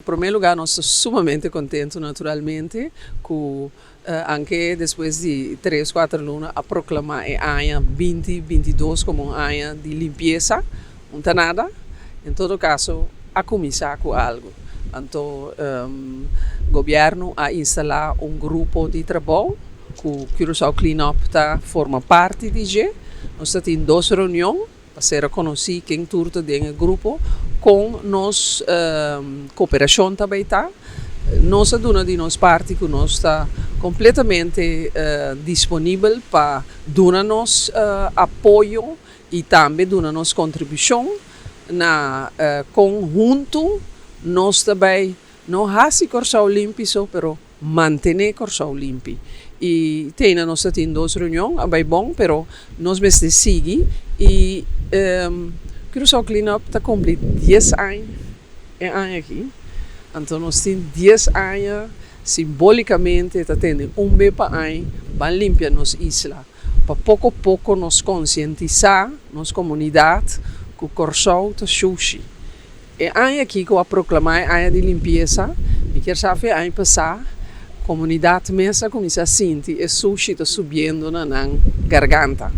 In primer lugar, nós estamos sumamente contentes, naturalmente, com anche depois de 3, 4 lunas, a proclamar a ANHA 2022 como uma ANHA de limpeza, não está nada. Em todo caso, a começar com algo. Então, o governo a instalar um grupo de trabalho, que o Curaçao Cleanup forma parte de. Nós estamos em 2 reuniões, para ser reconhecido quem turta dentro do grupo, com nós cooperação também está. Nós dona de nossa parte que nós está completamente disponível para dar-nos apoio e também dar-nos contribuição na conjunto. Nós também não fazemos Curaçao limpo só, mas manter Curaçao limpo. E tem nós em 2 reuniões, é bem bom, mas nós vamos seguir e Curaçao Cleanup está completo 10 anos aqui. Então nós temos 10 anos, simbolicamente, está tendo bem para ano, para limpar nossa isla. Para pouco a pouco nós conscientizar nossa comunidade que o Curaçao está sushi. E ano aqui que eu proclamar ano de limpeza, me quero saber ano passado, a comunidade mesmo começa a sentir o sushi está subindo na garganta.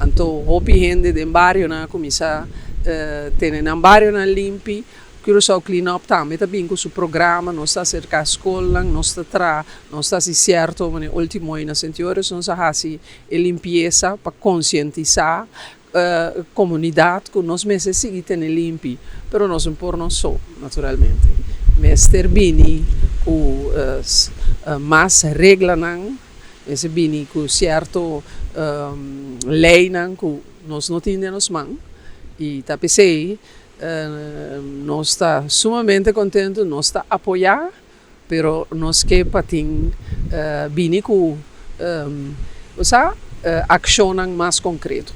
Então, o gente do bairro começa a ter um bairro limpo. Curaçao Cleanup também está bem com o seu programa, nós estamos cerca da escola, nós estamos certo, mas no último ano, nós fazemos a limpeza para conscientizar a comunidade que nós mesmos seguimos limpo, mas nós não podemos só, naturalmente. Mas termine com mais regras, mas bem com certo lei que nós não temos nas mãos. E tá pensei, nós está sumamente contentes, nós está apoiar, pero nós que patin bem com ação mais concreto.